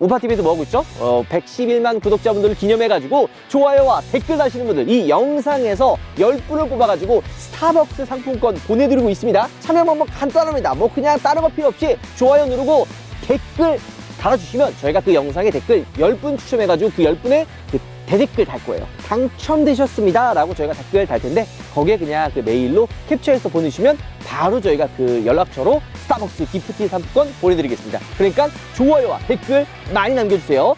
우파TV에서 뭐하고 있죠? 111만 구독자분들을 기념해가지고 좋아요와 댓글 다시는 분들 이 영상에서 10분을 뽑아가지고 스타벅스 상품권 보내드리고 있습니다. 참여 방법 간단합니다. 뭐 그냥 다른 거 필요 없이 좋아요 누르고 댓글 달아주시면 저희가 그 영상에 댓글 10분 추첨해가지고 그 10분의 그 대댓글 달 거예요. 당첨되셨습니다 라고 저희가 댓글 달 텐데 거기에 그냥 그 메일로 캡처해서 보내주시면 바로 저희가 그 연락처로 스타벅스 기프트 상품권 보내드리겠습니다. 그러니까 좋아요와 댓글 많이 남겨주세요.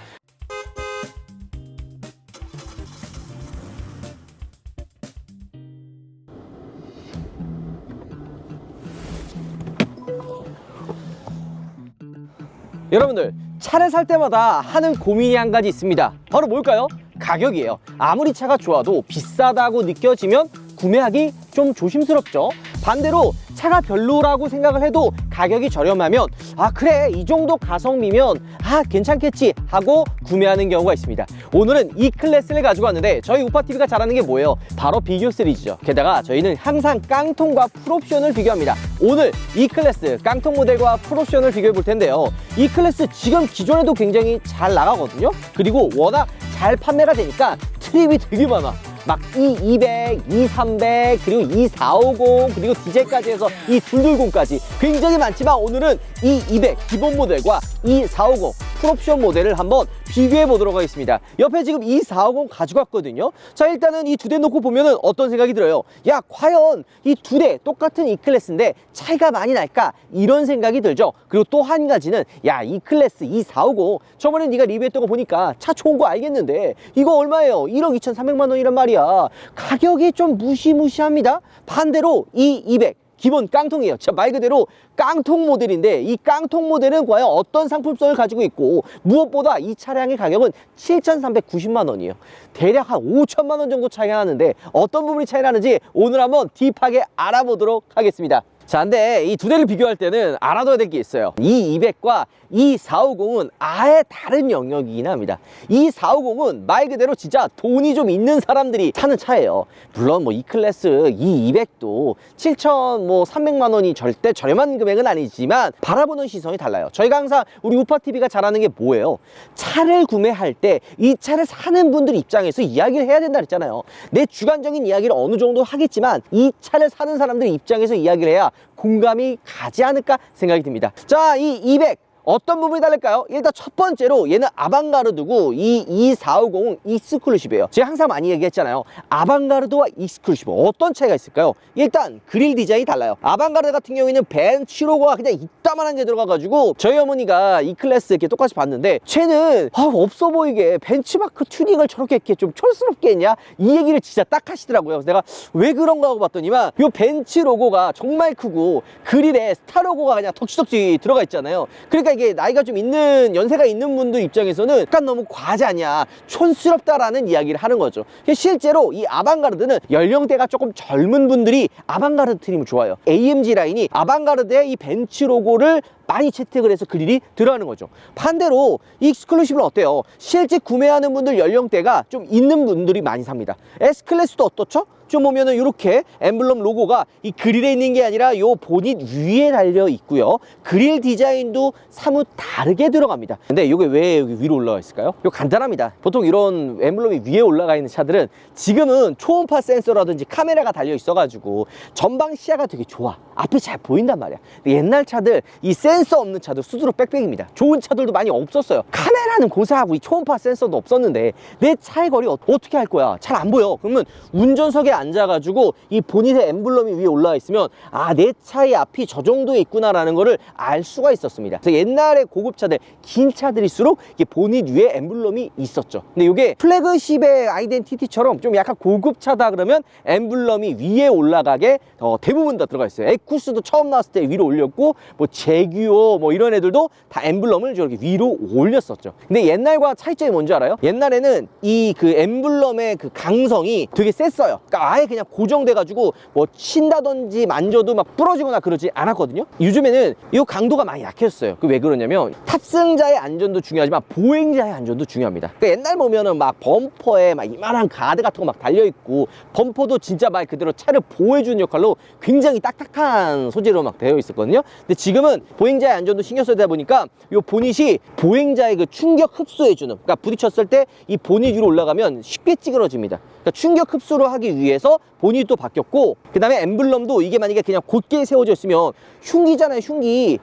여러분들 차를 살 때마다 하는 고민이 한 가지 있습니다. 바로 뭘까요? 가격이에요. 아무리 차가 좋아도 비싸다고 느껴지면 구매하기 좀 조심스럽죠. 반대로 차가 별로라고 생각을 해도 가격이 저렴하면 아 그래 이 정도 가성비면 아 괜찮겠지 하고 구매하는 경우가 있습니다. 오늘은 E클래스를 가지고 왔는데 저희 우파TV가 잘하는 게 뭐예요? 바로 비교 시리즈죠. 게다가 저희는 항상 깡통과 풀옵션을 비교합니다. 오늘 E클래스 깡통 모델과 풀옵션을 비교해 볼 텐데요. E클래스 지금 기존에도 굉장히 잘 나가거든요. 그리고 워낙 잘 판매가 되니까 트립이 되게 많아. 막 E200, E300, 그리고 E450, 그리고 디젤까지 해서 E220까지 굉장히 많지만 오늘은 E200 기본 모델과 E450 풀옵션 모델을 한번 비교해 보도록 하겠습니다. 옆에 지금 E450 가져갔거든요. 자 일단은 이 두 대 놓고 보면은 어떤 생각이 들어요? 야 과연 이 두 대 똑같은 E클래스인데 차이가 많이 날까? 이런 생각이 들죠. 그리고 또 한 가지는 야 E클래스 E450 저번에 네가 리뷰했던 거 보니까 차 좋은 거 알겠는데 이거 얼마예요? 1억 2,400만 원이란 말이야. 가격이 좀 무시무시합니다. 반대로 E200 기본 깡통이에요. 말 그대로 깡통 모델인데 이 깡통 모델은 과연 어떤 상품성을 가지고 있고 무엇보다 이 차량의 가격은 7,390만 원이에요. 대략 한 5천만 원 정도 차이가 나는데 어떤 부분이 차이 나는지 오늘 한번 딥하게 알아보도록 하겠습니다. 자, 근데 이 두 대를 비교할 때는 알아둬야 될 게 있어요. E200과 E450은 아예 다른 영역이긴 합니다. E450은 말 그대로 진짜 돈이 좀 있는 사람들이 타는 차예요. 물론 뭐 E클래스, E200도 7,300만 원이 절대 저렴한 금액은 아니지만 바라보는 시선이 달라요. 저희가 항상 우리 우파TV가 잘하는 게 뭐예요? 차를 구매할 때 이 차를 사는 분들 입장에서 이야기를 해야 된다 그랬잖아요. 내 주관적인 이야기를 어느 정도 하겠지만 이 차를 사는 사람들 입장에서 이야기를 해야 공감이 가지 않을까 생각이 듭니다. 자, 이 200 어떤 부분이 다를까요? 일단 첫 번째로 얘는 아방가르드고 이 450은 익스클루시브예요. 제가 항상 많이 얘기했잖아요. 아방가르드와 익스클루시브 어떤 차이가 있을까요? 일단 그릴 디자인이 달라요. 아방가르드 같은 경우에는 벤츠 로고가 그냥 이따만한 게 들어가가지고 저희 어머니가 E클래스 이렇게 똑같이 봤는데 쟤는 없어 보이게 벤츠마크 튜닝을 저렇게 이렇게 좀 촌스럽게 했냐? 이 얘기를 진짜 딱 하시더라고요. 그래서 내가 왜 그런가 하고 봤더니만 요 벤츠 로고가 정말 크고 그릴에 스타 로고가 그냥 덕지덕지 들어가 있잖아요. 그러니까 이게 나이가 좀 있는 연세가 있는 분들 입장에서는 약간 너무 과하냐 촌스럽다라는 이야기를 하는 거죠. 실제로 이 아방가르드는 연령대가 조금 젊은 분들이 아방가르드 트림을 좋아해요. AMG 라인이 아방가르드의 이 벤츠 로고를 많이 채택을 해서 그릴이 들어가는 거죠. 반대로 익스클루시브는 어때요? 실제 구매하는 분들 연령대가 좀 있는 분들이 많이 삽니다. S클래스도 어떻죠? 좀 보면은 이렇게 엠블럼 로고가 이 그릴에 있는 게 아니라 요 보닛 위에 달려 있고요. 그릴 디자인도 사뭇 다르게 들어갑니다. 근데 이게 왜 여기 위로 올라가 있을까요? 이거 간단합니다. 보통 이런 엠블럼이 위에 올라가 있는 차들은 지금은 초음파 센서라든지 카메라가 달려 있어가지고 전방 시야가 되게 좋아. 앞이 잘 보인단 말이야. 근데 옛날 차들 이 센서 없는 차들 수두룩 빽빽입니다. 좋은 차들도 많이 없었어요. 카메라는 고사하고 이 초음파 센서도 없었는데 내 차의 거리 어떻게 할 거야? 잘 안 보여. 그러면 운전석에 앉아가지고 이 보닛의 엠블럼이 위에 올라와 있으면 아, 내 차의 앞이 저 정도에 있구나라는 거를 알 수가 있었습니다. 그래서 옛날에 고급차들, 긴 차들일수록 이게 보닛 위에 엠블럼이 있었죠. 근데 이게 플래그십의 아이덴티티처럼 좀 약간 고급차다 그러면 엠블럼이 위에 올라가게 대부분 다 들어가 있어요. 에쿠스도 처음 나왔을 때 위로 올렸고 뭐 제규어 뭐 이런 애들도 다 엠블럼을 저렇게 위로 올렸었죠. 근데 옛날과 차이점이 뭔지 알아요? 옛날에는 이 그 엠블럼의 그 강성이 되게 셌어요. 그러니까 아예 그냥 고정돼가지고 뭐 친다든지 만져도 막 부러지거나 그러지 않았거든요. 요즘에는 이 강도가 많이 약해졌어요. 그 왜 그러냐면 탑승자의 안전도 중요하지만 보행자의 안전도 중요합니다. 그러니까 옛날 보면은 막 범퍼에 막 이만한 가드 같은 거 막 달려있고 범퍼도 진짜 말 그대로 차를 보호해주는 역할로 굉장히 딱딱한 소재로 막 되어 있었거든요. 근데 지금은 보행자의 안전도 신경 써야 되다 보니까 이 보닛이 보행자의 그 충격 흡수해주는, 그러니까 부딪혔을 때 이 보닛 위로 올라가면 쉽게 찌그러집니다. 그러니까 충격 흡수를 하기 위해서 보닛도 바뀌었고, 그 다음에 엠블럼도 이게 만약에 그냥 곧게 세워져 있으면 흉기잖아요.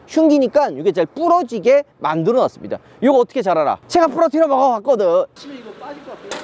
흉기니까 이게 잘 부러지게 만들어 놨습니다. 이거 어떻게 잘 알아? 제가 부러뜨려 먹어봤거든. 이거 빠질 것 같아요.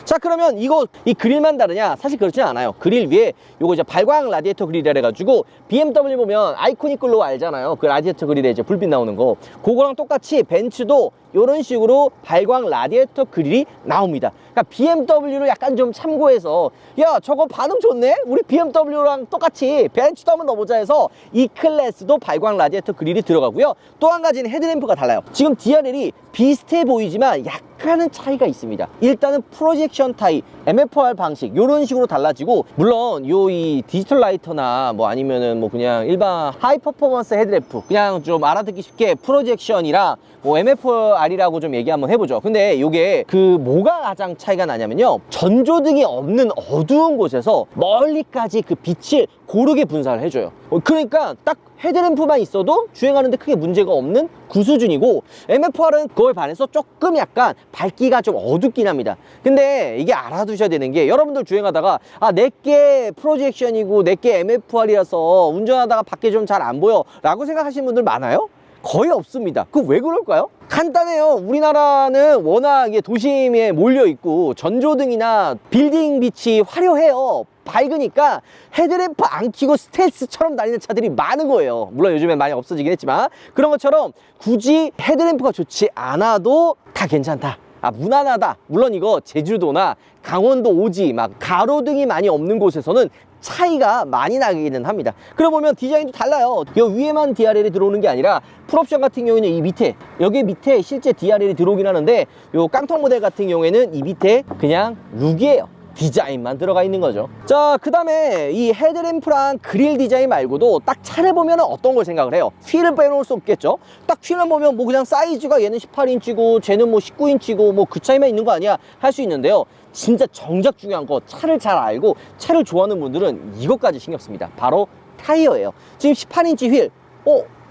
자, 그러면 이 그릴만 다르냐? 사실 그렇진 않아요. 그릴 위에 요거 이제 발광 라디에이터 그릴이라 해가지고 BMW 보면 아이코닉 글로우 알잖아요. 그 라디에이터 그릴에 이제 불빛 나오는 거. 그거랑 똑같이 벤츠도 이런 식으로 발광 라디에이터 그릴이 나옵니다. 그러니까 BMW를 약간 좀 참고해서, 야, 저거 반응 좋네? 우리 BMW랑 똑같이 벤츠도 한번 넣어보자 해서 이 클래스도 발광 라디에이터 그릴이 들어가고요. 또 한 가지는 헤드램프가 달라요. 지금 DRL이 비슷해 보이지만 약간은 차이가 있습니다. 일단은 프로젝션 타입, MFR 방식 이런 식으로 달라지고, 물론 이 디지털 라이터나 뭐 아니면은 뭐 그냥 일반 하이 퍼포먼스 헤드램프, 그냥 좀 알아듣기 쉽게 프로젝션이랑 뭐 MFR이라고 좀 얘기 한번 해보죠. 근데 이게 뭐가 가장 차이가 나냐면요, 전조등이 없는 어두운 곳에서 멀리까지 그 빛을 고르게 분산을 해줘요. 그러니까 딱 헤드램프만 있어도 주행하는데 크게 문제가 없는 구수준이고, MFR은 그거에 반해서 조금 약간 밝기가 좀 어둡긴 합니다. 근데 이게 알아두셔야 되는 게, 여러분들 주행하다가 내게 프로젝션이고 내게 MFR이라서 운전하다가 밖에 좀 잘 안 보여 라고 생각하시는 분들 많아요? 거의 없습니다. 그 왜 그럴까요? 간단해요. 우리나라는 워낙 도심에 몰려 있고 전조등이나 빌딩 빛이 화려해요. 밝으니까 헤드램프 안 켜고 스텔스처럼 다니는 차들이 많은 거예요. 물론 요즘엔 많이 없어지긴 했지만, 그런 것처럼 굳이 헤드램프가 좋지 않아도 다 괜찮다, 무난하다. 물론 이거 제주도나 강원도 오지 막 가로등이 많이 없는 곳에서는 차이가 많이 나기는 합니다. 그러고 보면 디자인도 달라요. 이 위에만 DRL이 들어오는 게 아니라 풀옵션 같은 경우에는 이 밑에, 여기 밑에 실제 DRL이 들어오긴 하는데, 요 깡통 모델 같은 경우에는 이 밑에 그냥 룩이에요. 디자인만 들어가 있는 거죠. 자, 그 다음에 이 헤드램프랑 그릴 디자인 말고도 딱 차를 보면 어떤 걸 생각을 해요? 휠을 빼놓을 수 없겠죠. 딱 휠을 보면 뭐 그냥 사이즈가 얘는 18인치고 쟤는 뭐 19인치고 뭐 그 차이만 있는 거 아니야 할 수 있는데요, 진짜 정작 중요한 거, 차를 잘 알고 차를 좋아하는 분들은 이것까지 신경 씁니다. 바로 타이어예요. 지금 18인치 휠,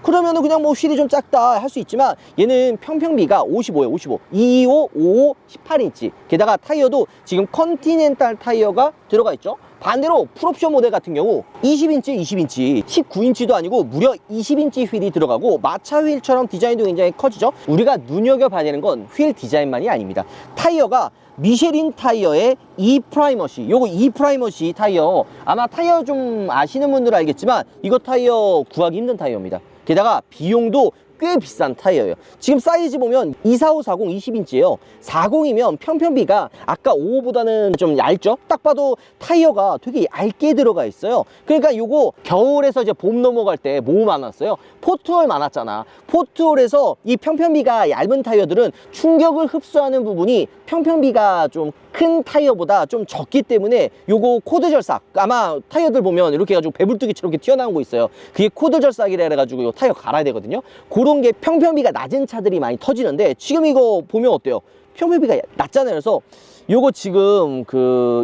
그러면은 그냥 뭐 휠이 좀 작다 할 수 있지만, 얘는 평평비가 55예요. 55, 225, 55, 18인치. 게다가 타이어도 지금 컨티넨탈 타이어가 들어가 있죠. 반대로 풀옵션 모델 같은 경우 20인치, 19인치도 아니고 무려 20인치 휠이 들어가고, 마차 휠처럼 디자인도 굉장히 커지죠. 우리가 눈여겨봐야 되는 건 휠 디자인만이 아닙니다. 타이어가 미쉐린 타이어의 E-프라이머시, 요거 E-프라이머시 타이어, 아마 타이어 좀 아시는 분들은 알겠지만 이거 타이어 구하기 힘든 타이어입니다. 게다가 비용도 꽤 비싼 타이어예요. 지금 사이즈 보면 24540 20인치예요. 40이면 평평비가 아까 55보다는 좀 얇죠? 딱 봐도 타이어가 되게 얇게 들어가 있어요. 그러니까 요거 겨울에서 이제 봄 넘어갈 때 뭐 많았어요? 포트홀 많았잖아. 포트홀에서 이 평평비가 얇은 타이어들은 충격을 흡수하는 부분이 평평비가 좀 큰 타이어보다 좀 적기 때문에 요거 코드 절삭, 아마 타이어들 보면 이렇게 해가지고 배불뚝이처럼 이렇게 튀어나온 거 있어요. 그게 코드 절삭이라 해가지고 요 타이어 갈아야 되거든요. 그런 게 평평비가 낮은 차들이 많이 터지는데, 지금 이거 보면 어때요? 평평비가 낮잖아요. 그래서 요거 지금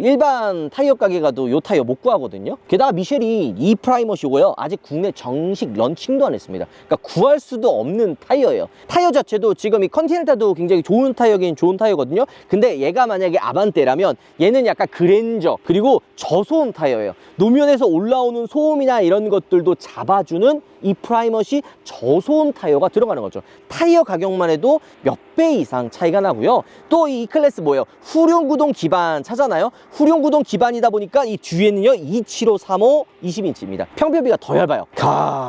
일반 타이어 가게 가도 요 타이어 못 구하거든요. 게다가 미쉐린 E-프라이머시 요거요, 아직 국내 정식 런칭도 안 했습니다. 그러니까 구할 수도 없는 타이어예요. 타이어 자체도 지금 이 컨티넨탈도 굉장히 좋은 타이어긴 좋은 타이어거든요. 근데 얘가 만약에 아반떼라면 얘는 약간 그랜저, 그리고 저소음 타이어예요. 노면에서 올라오는 소음이나 이런 것들도 잡아주는 이 프라이머시 저소음 타이어가 들어가는 거죠. 타이어 가격만 해도 몇 배 이상 차이가 나고요. 또 이 클래스 뭐예요? 후륜구동 기반 차잖아요. 후륜구동 기반이다 보니까 이 뒤에는요 27535 20인치입니다. 평평비가 더 얇아요.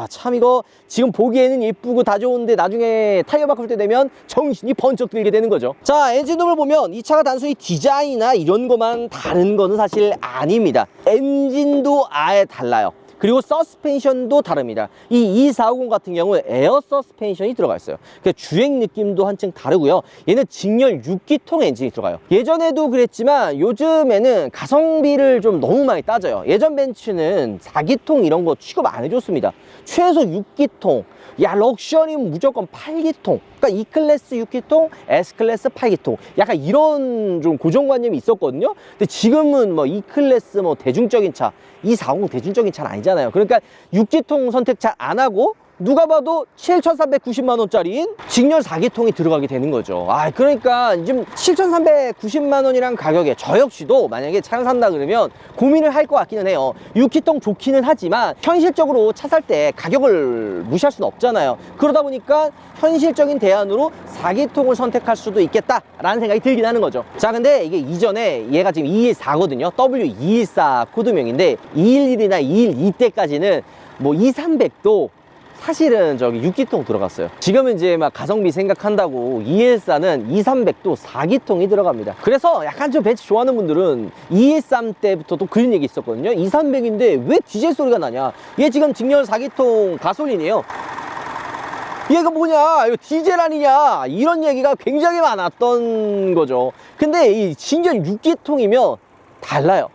참 이거 지금 보기에는 예쁘고 다 좋은데 나중에 타이어 바꿀 때 되면 정신이 번쩍 들게 되는 거죠. 자, 엔진룸을 보면 이 차가 단순히 디자인이나 이런 것만 다른 거는 사실 아닙니다. 엔진도 아예 달라요. 그리고 서스펜션도 다릅니다. 이 2450 같은 경우는 에어 서스펜션이 들어가 있어요. 그러니까 주행 느낌도 한층 다르고요. 얘는 직렬 6기통 엔진이 들어가요. 예전에도 그랬지만 요즘에는 가성비를 좀 너무 많이 따져요. 예전 벤츠는 4기통 이런 거 취급 안 해줬습니다. 최소 6기통, 야 럭셔리는 무조건 8기통. 그러니까 E클래스 6기통, S클래스 8기통, 약간 이런 좀 고정관념이 있었거든요. 근데 지금은 뭐 E클래스 뭐 대중적인 차, 2450 대중적인 차는 아니잖아요. 그러니까 6기통 선택 잘 안 하고 누가 봐도 7,390만 원짜리인 직렬 4기통이 들어가게 되는 거죠. 그러니까 지금 7,390만 원이란 가격에 저 역시도 만약에 차를 산다 그러면 고민을 할 것 같기는 해요. 6기통 좋기는 하지만 현실적으로 차 살 때 가격을 무시할 수는 없잖아요. 그러다 보니까 현실적인 대안으로 4기통을 선택할 수도 있겠다라는 생각이 들긴 하는 거죠. 자, 근데 이게 이전에 얘가 지금 214거든요. W214 코드명인데 211이나 212 때까지는 뭐 2300도 사실은 저기 6기통 들어갔어요. 지금은 이제 막 가성비 생각한다고 214는 2300도 4기통이 들어갑니다. 그래서 약간 좀 벤츠 좋아하는 분들은 213 때부터 또 그런 얘기 있었거든요. 2300인데 왜 디젤 소리가 나냐? 얘 지금 직렬 4기통 가솔린이에요. 얘가 뭐냐? 이거 디젤 아니냐? 이런 얘기가 굉장히 많았던 거죠. 근데 이 직렬 6기통이면 달라요.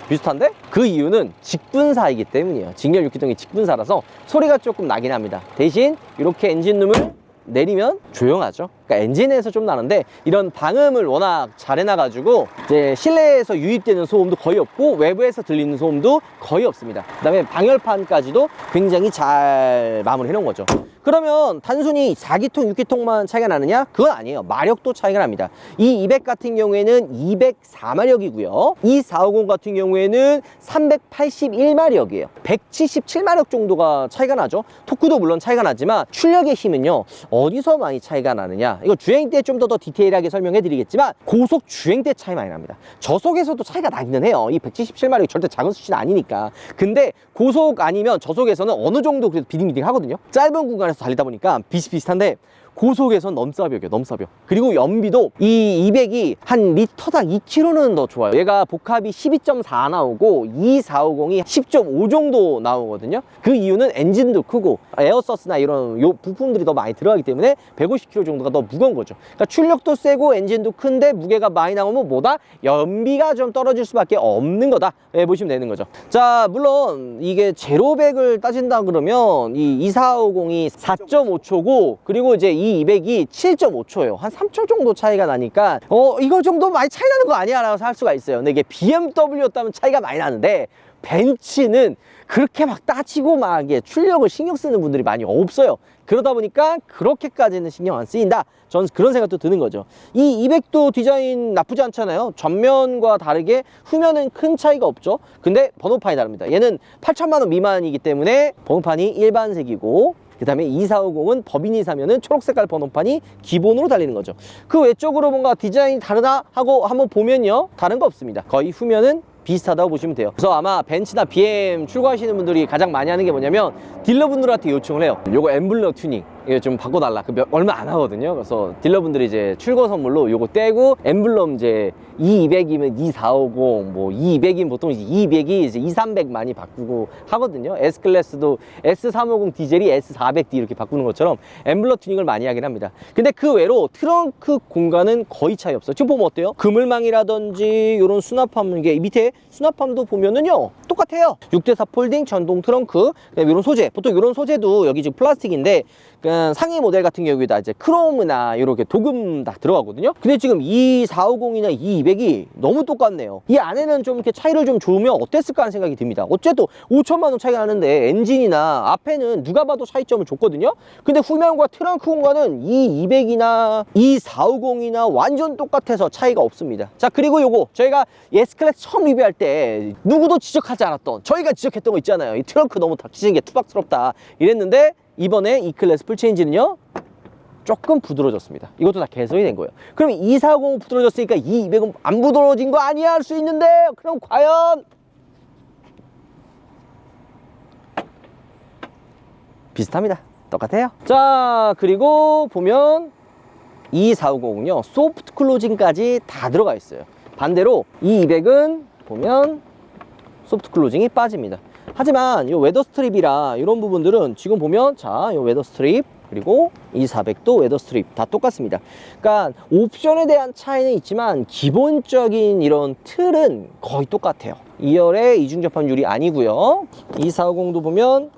비슷한데? 그 이유는 직분사이기 때문이에요. 직렬 6기통이 직분사라서 소리가 조금 나긴 합니다. 대신 이렇게 엔진룸을 내리면 조용하죠. 그러니까 엔진에서 좀 나는데 이런 방음을 워낙 잘 해놔가지고 이제 실내에서 유입되는 소음도 거의 없고 외부에서 들리는 소음도 거의 없습니다. 그 다음에 방열판까지도 굉장히 잘 마무리 해놓은 거죠. 그러면 단순히 4기통, 6기통만 차이가 나느냐? 그건 아니에요. 마력도 차이가 납니다. 이 200 같은 경우에는 204마력이고요. 이 450 같은 경우에는 381마력이에요. 177마력 정도가 차이가 나죠. 토크도 물론 차이가 나지만 출력의 힘은요, 어디서 많이 차이가 나느냐? 이거 주행 때 좀 더 디테일하게 설명해 드리겠지만 고속 주행 때 차이 많이 납니다. 저속에서도 차이가 나기는 해요. 이 177마력이 절대 작은 수치는 아니니까. 근데 고속 아니면 저속에서는 어느 정도 그래도 비딩비딩 하거든요. 짧은 구간에서 달리다 보니까 비슷비슷한데 고속에선 넘사벽이에요. 넘사벽. 그리고 연비도 이 200이 한 리터당 2km는 더 좋아요. 얘가 복합이 12.4 나오고 2450이 10.5 정도 나오거든요. 그 이유는 엔진도 크고 에어서스나 이런 부품들이 더 많이 들어가기 때문에 150kg 정도가 더 무거운 거죠. 그러니까 출력도 세고 엔진도 큰데 무게가 많이 나오면 뭐다? 연비가 좀 떨어질 수밖에 없는 거다. 보시면 되는 거죠. 자, 물론 이게 제로백을 따진다 그러면 이 2450이 4.5초고 그리고 이제 이 200이 7.5초예요. 한 3초 정도 차이가 나니까 이거 정도 많이 차이 나는 거 아니야? 라고 할 수가 있어요. 근데 이게 BMW였다면 차이가 많이 나는데 벤츠는 그렇게 막 따지고 막 출력을 신경 쓰는 분들이 많이 없어요. 그러다 보니까 그렇게까지는 신경 안 쓰인다. 저는 그런 생각도 드는 거죠. 이 200도 디자인 나쁘지 않잖아요. 전면과 다르게 후면은 큰 차이가 없죠. 근데 번호판이 다릅니다. 얘는 8천만 원 미만이기 때문에 번호판이 일반색이고 그 다음에 2450은 법인이 사면은 초록색깔 번호판이 기본으로 달리는 거죠. 그 외적으로 뭔가 디자인이 다르다 하고 한번 보면요, 다른 거 없습니다. 거의 후면은 비슷하다고 보시면 돼요. 그래서 아마 벤츠나 BM 출고하시는 분들이 가장 많이 하는 게 뭐냐면 딜러분들한테 요청을 해요. 요거 엠블럼 튜닝 이거 좀 바꿔달라. 얼마 안 하거든요. 그래서 딜러분들이 이제 출고 선물로 요거 떼고 엠블럼 이제 2200이면 2450, 뭐 2200이면 보통 이제 200이 이제 2300 많이 바꾸고 하거든요. S클래스도 S350 디젤이 S400D 이렇게 바꾸는 것처럼 엠블럼 튜닝을 많이 하긴 합니다. 근데 그 외로 트렁크 공간은 거의 차이 없어요. 지금 보면 어때요? 그물망이라든지 이런 수납함, 이게 밑에 수납함도 보면은요 똑같아요. 6대4 폴딩 전동 트렁크, 이런 소재, 보통 이런 소재도 여기 지금 플라스틱인데 상위 모델 같은 경우에다 이제 크롬이나 이렇게 도금 다 들어가거든요. 근데 지금 2450이나 2200이 너무 똑같네요. 이 안에는 좀 이렇게 차이를 좀 주면 어땠을까 하는 생각이 듭니다. 어쨌든 5천만 원 차이가 나는데 엔진이나 앞에는 누가 봐도 차이점을 줬거든요. 근데 후면과 트렁크 공간은 이 200이나 2450이나 완전 똑같아서 차이가 없습니다. 자, 그리고 요거 저희가 S클래스 처음 리뷰할 때 누구도 지적하지 않았던, 저희가 지적했던 거 있잖아요. 이 트렁크 너무 닥치는 게 투박스럽다 이랬는데 이번에 E클래스 풀체인지는요 조금 부드러워졌습니다. 이것도 다 개선이 된 거예요. 그럼 240 부드러워졌으니까 200은 안 부드러워진 거 아니야 할 수 있는데, 그럼 과연 비슷합니다. 똑같아요. 자, 그리고 보면 2450은요 소프트 클로징까지 다 들어가 있어요. 반대로 이 200은 보면 소프트 클로징이 빠집니다. 하지만 이 웨더 스트립이라 이런 부분들은 지금 보면, 자, 이 웨더 스트립 그리고 이 400도 웨더 스트립 다 똑같습니다. 그러니까 옵션에 대한 차이는 있지만 기본적인 이런 틀은 거의 똑같아요. 2열에 이중 접합 유리 아니고요. 2450도 보면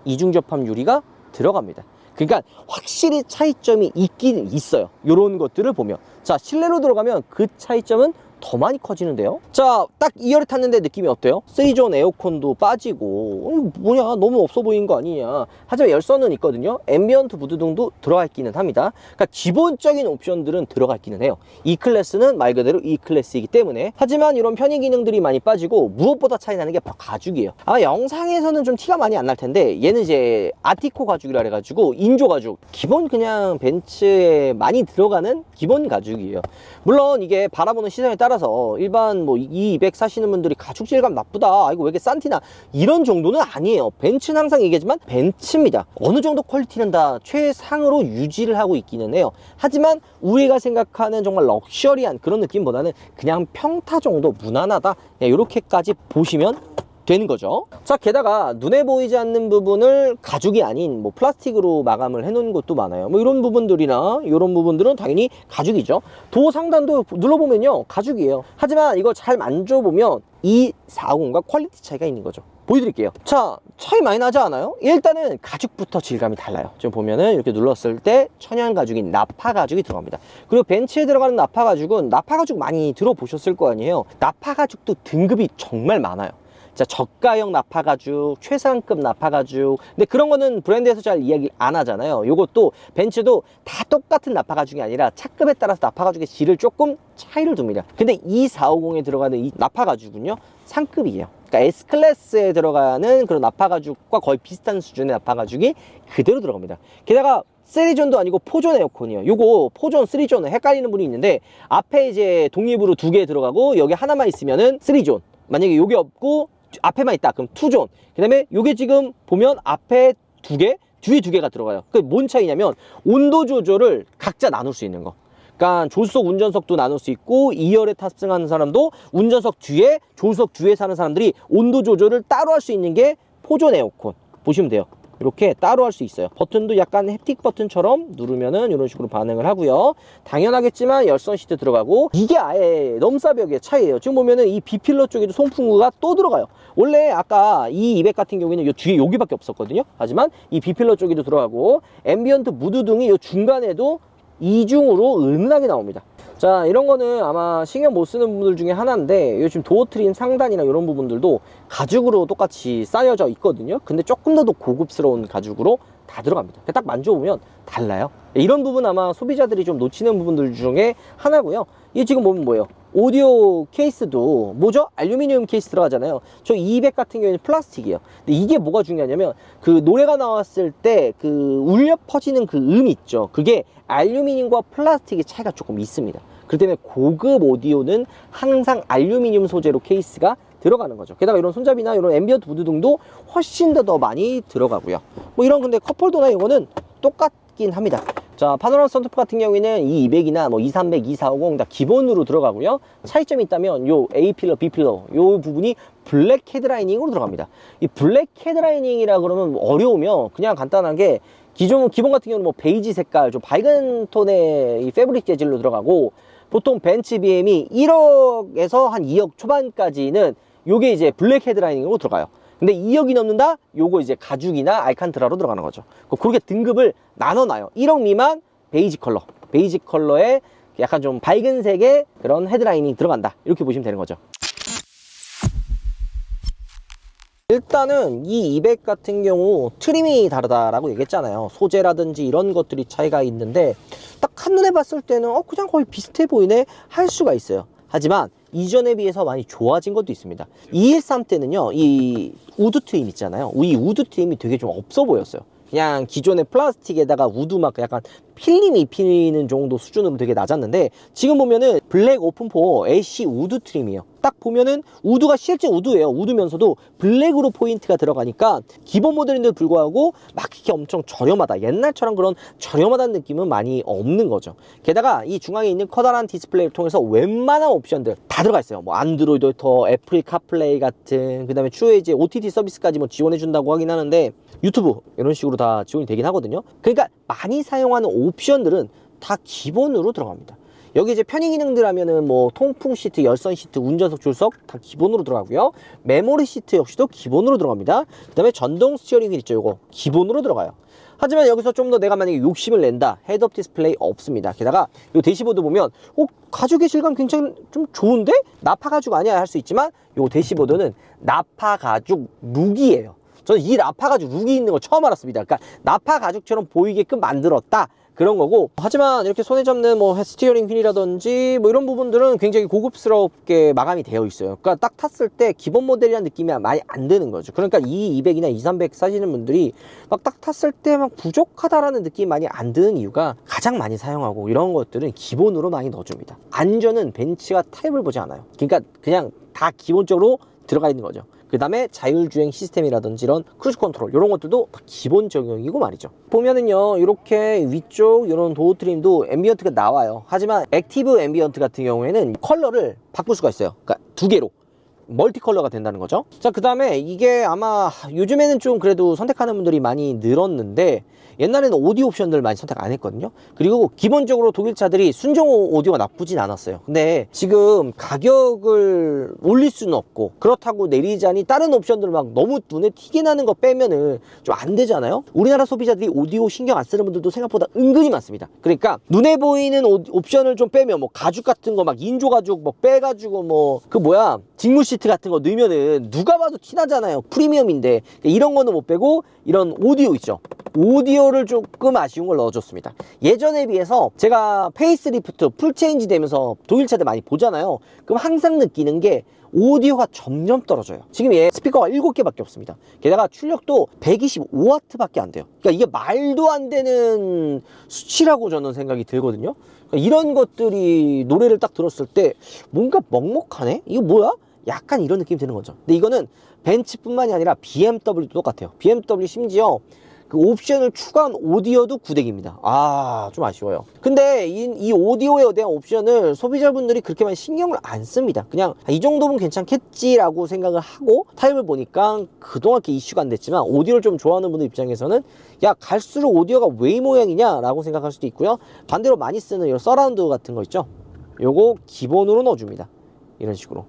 이중 접합 유리가 들어갑니다. 그러니까 확실히 차이점이 있긴 있어요. 이런 것들을 보면, 자, 실내로 들어가면 그 차이점은 더 많이 커지는데요. 자, 딱 2열에 탔는데 느낌이 어때요? 3존 에어컨도 빠지고 뭐냐, 너무 없어 보이는 거 아니냐. 하지만 열선은 있거든요. 앰비언트 무드 등도 들어가 있기는 합니다. 그러니까 기본적인 옵션들은 들어가 있기는 해요. E클래스는 말 그대로 E클래스이기 때문에. 하지만 이런 편의 기능들이 많이 빠지고 무엇보다 차이 나는 게 바로 가죽이에요. 아마 영상에서는 좀 티가 많이 안 날 텐데 얘는 이제 아티코 가죽이라 해가지고 인조 가죽, 기본 그냥 벤츠에 많이 들어가는 기본 가죽이에요. 물론 이게 바라보는 시선에 따라서 일반 뭐 E200 사시는 분들이 가죽 질감 나쁘다, 이거 왜 이렇게 싼티나, 이런 정도는 아니에요. 벤츠는 항상 얘기하지만 벤츠입니다. 어느 정도 퀄리티는 다 최상으로 유지를 하고 있기는 해요. 하지만 우리가 생각하는 정말 럭셔리한 그런 느낌보다는 그냥 평타 정도, 무난하다, 이렇게까지 보시면 되는 거죠. 자, 게다가 눈에 보이지 않는 부분을 가죽이 아닌 뭐 플라스틱으로 마감을 해 놓은 것도 많아요. 뭐 이런 부분들이나 이런 부분들은 당연히 가죽이죠. 도어 상단도 눌러보면요, 가죽이에요. 하지만 이거 잘 만져보면 이 450과 퀄리티 차이가 있는 거죠. 보여드릴게요. 자, 차이 많이 나지 않아요? 일단은 가죽부터 질감이 달라요. 지금 보면은 이렇게 눌렀을 때 천연 가죽인 나파 가죽이 들어갑니다. 그리고 벤츠에 들어가는 나파 가죽은, 나파 가죽 많이 들어보셨을 거 아니에요. 나파 가죽도 등급이 정말 많아요. 자, 저가형 나파 가죽, 최상급 나파 가죽. 근데 그런 거는 브랜드에서 잘 이야기 안 하잖아요. 요것도 벤츠도 다 똑같은 나파 가죽이 아니라 차급에 따라서 나파 가죽의 질을 조금 차이를 둡니다. 근데 이 450에 들어가는 이 나파 가죽은요, 상급이에요. 그러니까 S클래스에 들어가는 그런 나파 가죽과 거의 비슷한 수준의 나파 가죽이 그대로 들어갑니다. 게다가 3존도 아니고 4존 에어컨이에요. 요거 4존, 3존은 헷갈리는 분이 있는데, 앞에 이제 독립으로 2개 들어가고 여기 하나만 있으면은 3존, 만약에 요게 없고 앞에만 있다 그럼 2존, 그 다음에 요게 지금 보면 앞에 2개, 뒤에 2개가 들어가요. 그게 뭔 차이냐면 온도 조절을 각자 나눌 수 있는 거. 그러니까 조수석, 운전석도 나눌 수 있고, 2열에 탑승하는 사람도 운전석 뒤에, 조수석 뒤에 사는 사람들이 온도 조절을 따로 할 수 있는 게 4존 에어컨 보시면 돼요. 이렇게 따로 할 수 있어요. 버튼도 약간 햅틱 버튼처럼 누르면은 이런 식으로 반응을 하고요. 당연하겠지만 열선 시트 들어가고, 이게 아예 넘사벽의 차이예요. 지금 보면은 이 B필러 쪽에도 송풍구가 또 들어가요. 원래 아까 이 200 같은 경우에는 요 뒤에 여기밖에 없었거든요. 하지만 이 B필러 쪽에도 들어가고, 앰비언트 무드 등이 요 중간에도 이중으로 은은하게 나옵니다. 자, 이런 거는 아마 신경 못 쓰는 분들 중에 하나인데, 요즘 도어 트림 상단이나 이런 부분들도 가죽으로 똑같이 쌓여져 있거든요. 근데 조금 더 고급스러운 가죽으로 다 들어갑니다. 딱 만져보면 달라요. 이런 부분 아마 소비자들이 좀 놓치는 부분들 중에 하나고요. 이게 지금 보면 뭐예요? 오디오 케이스도 뭐죠? 알루미늄 케이스 들어가잖아요. 저 200 같은 경우에는 플라스틱이에요. 근데 이게 뭐가 중요하냐면, 그 노래가 나왔을 때 그 울려 퍼지는 그 음 있죠. 그게 알루미늄과 플라스틱의 차이가 조금 있습니다. 그렇기 때문에 고급 오디오는 항상 알루미늄 소재로 케이스가 들어가는 거죠. 게다가 이런 손잡이나 이런 앰비언트 무드 등도 훨씬 더 많이 들어가고요. 뭐 이런 근데 컵홀더나 이거는 똑같긴 합니다. 자, 파노라마 선루프 같은 경우에는 E200이나 뭐 E300, E450 다 기본으로 들어가고요. 차이점이 있다면 요 A필러, B필러 요 부분이 블랙 헤드라이닝으로 들어갑니다. 이 블랙 헤드라이닝이라 그러면 어려우면 그냥 간단하게 기본 같은 경우는 뭐 베이지 색깔 좀 밝은 톤의 이 패브릭 재질로 들어가고, 보통 벤츠 BM이 1억에서 한 2억 초반까지는 요게 이제 블랙 헤드라이닝으로 들어가요. 근데 2억이 넘는다? 요거 이제 가죽이나 알칸트라로 들어가는 거죠. 그렇게 등급을 나눠놔요. 1억 미만 베이지 컬러, 베이지 컬러에 약간 좀 밝은 색의 그런 헤드라이닝이 들어간다, 이렇게 보시면 되는 거죠. 일단은 이 200 같은 경우 트림이 다르다라고 얘기했잖아요. 소재라든지 이런 것들이 차이가 있는데, 딱 한눈에 봤을 때는 그냥 거의 비슷해 보이네 할 수가 있어요. 하지만 이전에 비해서 많이 좋아진 것도 있습니다. 213 때는요, 이 우드 트림 있잖아요. 이 우드 트림이 되게 좀 없어 보였어요. 그냥 기존의 플라스틱에다가 우드 막 약간 필름이 입히는 정도 수준으로 되게 낮았는데, 지금 보면은 블랙 오픈포 애쉬 우드 트림이에요. 딱 보면은 우드가 실제 우드예요. 우드면서도 블랙으로 포인트가 들어가니까 기본 모델인데도 불구하고 막 이렇게 엄청 저렴하다, 옛날처럼 그런 저렴하다는 느낌은 많이 없는 거죠. 게다가 이 중앙에 있는 커다란 디스플레이를 통해서 웬만한 옵션들 다 들어가 있어요. 뭐 안드로이드 오토, 애플 카플레이 같은, 그 다음에 추후에 이제 OTT 서비스까지 뭐 지원해 준다고 하긴 하는데, 유튜브 이런 식으로 다 지원이 되긴 하거든요. 그러니까 많이 사용하는 옵션들은 다 기본으로 들어갑니다. 여기 이제 편의 기능들 하면은 뭐 통풍 시트, 열선 시트, 운전석, 조수석 다 기본으로 들어가고요. 메모리 시트 역시도 기본으로 들어갑니다. 그 다음에 전동 스티어링 휠 있죠, 요거 기본으로 들어가요. 하지만 여기서 좀 더 내가 만약에 욕심을 낸다, 헤드업 디스플레이 없습니다. 게다가 이 대시보드 보면 가죽의 질감 굉장히 좀 좋은데? 나파 가죽 아니야 할 수 있지만 이 대시보드는 나파 가죽 룩이에요. 저는 이 나파 가죽 룩이 있는 거 처음 알았습니다. 그러니까 나파 가죽처럼 보이게끔 만들었다, 그런 거고. 하지만 이렇게 손에 잡는 뭐 스티어링 휠이라든지 뭐 이런 부분들은 굉장히 고급스럽게 마감이 되어 있어요. 그러니까 딱 탔을 때 기본 모델이라는 느낌이 많이 안 드는 거죠. 그러니까 이 200이나 2300 사시는 분들이 막 딱 탔을 때 막 부족하다라는 느낌이 많이 안 드는 이유가 가장 많이 사용하고 이런 것들은 기본으로 많이 넣어줍니다. 안전은 벤츠가 타입을 보지 않아요. 그러니까 그냥 다 기본적으로 들어가 있는 거죠. 그 다음에 자율주행 시스템이라든지 이런 크루즈 컨트롤 이런 것들도 다 기본 적용이고 말이죠. 보면은요, 이렇게 위쪽 이런 도어 트림도 앰비언트가 나와요. 하지만 액티브 앰비언트 같은 경우에는 컬러를 바꿀 수가 있어요. 그러니까 두 개로 멀티 컬러가 된다는 거죠. 자, 그 다음에 이게 아마 요즘에는 좀 그래도 선택하는 분들이 많이 늘었는데 옛날에는 오디오 옵션들 많이 선택 안 했거든요. 그리고 기본적으로 독일 차들이 순정 오디오가 나쁘진 않았어요. 근데 지금 가격을 올릴 수는 없고 그렇다고 내리자니 다른 옵션들 막 너무 눈에 튀게 나는 거 빼면은 좀 안 되잖아요. 우리나라 소비자들이 오디오 신경 안 쓰는 분들도 생각보다 은근히 많습니다. 그러니까 눈에 보이는 옵션을 좀 빼면 뭐 가죽 같은 거 막 인조 가죽 뭐 빼가지고 뭐 그 뭐야 직무 시트 같은 거 넣으면은 누가 봐도 티나잖아요. 프리미엄인데. 이런 거는 못 빼고 이런 오디오 있죠. 오디오를 조금 아쉬운 걸 넣어줬습니다. 예전에 비해서 제가 페이스리프트 풀체인지 되면서 독일 차들 많이 보잖아요. 그럼 항상 느끼는 게 오디오가 점점 떨어져요. 지금 얘 스피커가 7개밖에 없습니다. 게다가 출력도 125W 밖에 안 돼요. 그러니까 이게 말도 안 되는 수치라고 저는 생각이 들거든요. 그러니까 이런 것들이 노래를 딱 들었을 때 뭔가 먹먹하네? 이거 뭐야? 약간 이런 느낌이 드는 거죠. 근데 이거는 벤츠뿐만이 아니라 BMW도 똑같아요. BMW 심지어 그 옵션을 추가한 오디오도 9덱입니다. 좀 아쉬워요. 근데 이 오디오에 대한 옵션을 소비자분들이 그렇게 많이 신경을 안 씁니다. 그냥 이 정도면 괜찮겠지라고 생각을 하고 타입을 보니까 그동안 이렇게 이슈가 안 됐지만 오디오를 좀 좋아하는 분들 입장에서는 야, 갈수록 오디오가 왜 이 모양이냐 라고 생각할 수도 있고요. 반대로 많이 쓰는 이런 서라운드 같은 거 있죠. 요거 기본으로 넣어줍니다. 이런 식으로.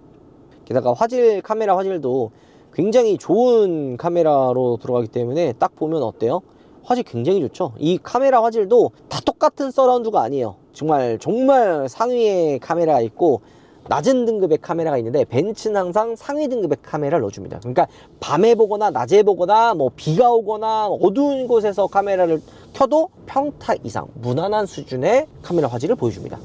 게다가 카메라 화질도 굉장히 좋은 카메라로 들어가기 때문에 딱 보면 어때요? 화질 굉장히 좋죠. 이 카메라 화질도 다 똑같은 서라운드가 아니에요. 정말 상위의 카메라가 있고 낮은 등급의 카메라가 있는데 벤츠는 항상 상위 등급의 카메라를 넣어줍니다. 그러니까 밤에 보거나 낮에 보거나 뭐 비가 오거나 어두운 곳에서 카메라를 켜도 평타 이상 무난한 수준의 카메라 화질을 보여줍니다.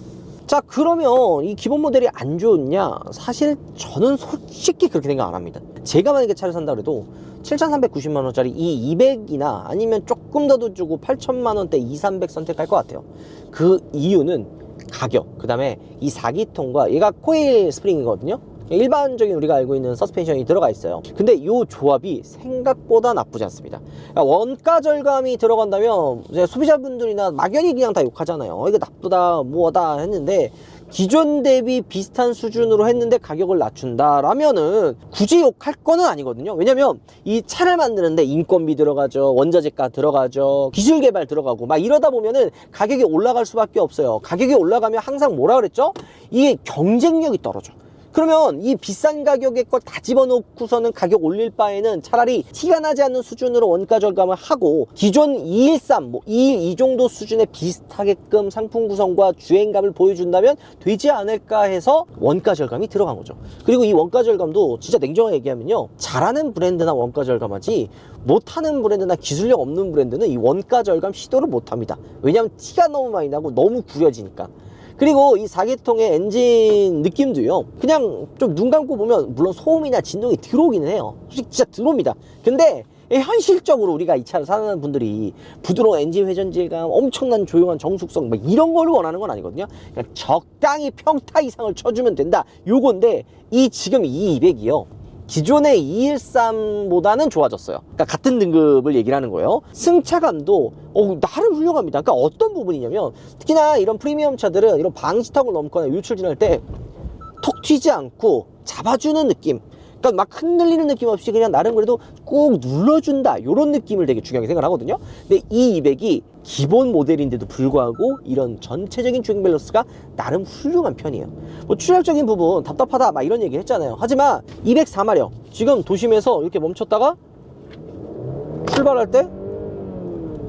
자, 그러면 이 기본 모델이 안 좋냐? 사실 저는 솔직히 그렇게 생각 안 합니다. 제가 만약에 차를 산다 그래도 7,390만원짜리 이 200이나 아니면 조금 더 주고 8천만원대 2300 선택할 것 같아요. 그 이유는 가격, 그 다음에 이 4기통과 얘가 코일 스프링이거든요. 일반적인 우리가 알고 있는 서스펜션이 들어가 있어요. 근데 이 조합이 생각보다 나쁘지 않습니다. 그러니까 원가 절감이 들어간다면 소비자분들이나 막연히 그냥 다 욕하잖아요. 이거 나쁘다 뭐다 했는데 기존 대비 비슷한 수준으로 했는데 가격을 낮춘다 라면은 굳이 욕할 거는 아니거든요. 왜냐면 이 차를 만드는데 인건비 들어가죠, 원자재가 들어가죠, 기술 개발 들어가고 막 이러다 보면은 가격이 올라갈 수밖에 없어요. 가격이 올라가면 항상 뭐라 그랬죠? 이게 경쟁력이 떨어져. 그러면 이 비싼 가격의 걸 다 집어넣고서는 가격 올릴 바에는 차라리 티가 나지 않는 수준으로 원가 절감을 하고 기존 213, 뭐 212 정도 수준에 비슷하게끔 상품 구성과 주행감을 보여준다면 되지 않을까 해서 원가 절감이 들어간 거죠. 그리고 이 원가 절감도 진짜 냉정하게 얘기하면요, 잘하는 브랜드나 원가 절감하지 못하는 브랜드나 기술력 없는 브랜드는 이 원가 절감 시도를 못합니다. 왜냐하면 티가 너무 많이 나고 너무 구려지니까. 그리고 이 4기통의 엔진 느낌도요, 그냥 좀 눈 감고 보면 물론 소음이나 진동이 들어오기는 해요. 솔직히 진짜 들어옵니다. 근데 현실적으로 우리가 이 차를 사는 분들이 부드러운 엔진 회전 질감, 엄청난 조용한 정숙성 막 이런 걸 원하는 건 아니거든요. 그냥 적당히 평타 이상을 쳐주면 된다, 요건데 이 지금 이 200이요 기존의 213보다는 좋아졌어요. 그러니까 같은 등급을 얘기를 하는 거예요. 승차감도 나름 훌륭합니다. 그러니까 어떤 부분이냐면 특히나 이런 프리미엄 차들은 이런 방지턱을 넘거나 유출 지날 때 톡 튀지 않고 잡아주는 느낌, 그러니까 막 흔들리는 느낌 없이 그냥 나름 그래도 꼭 눌러준다, 이런 느낌을 되게 중요하게 생각하거든요. 근데 이 200이 기본 모델인데도 불구하고 이런 전체적인 주행 밸런스가 나름 훌륭한 편이에요. 뭐 출력적인 부분 답답하다 막 이런 얘기 했잖아요. 하지만 204마력 지금 도심에서 이렇게 멈췄다가 출발할 때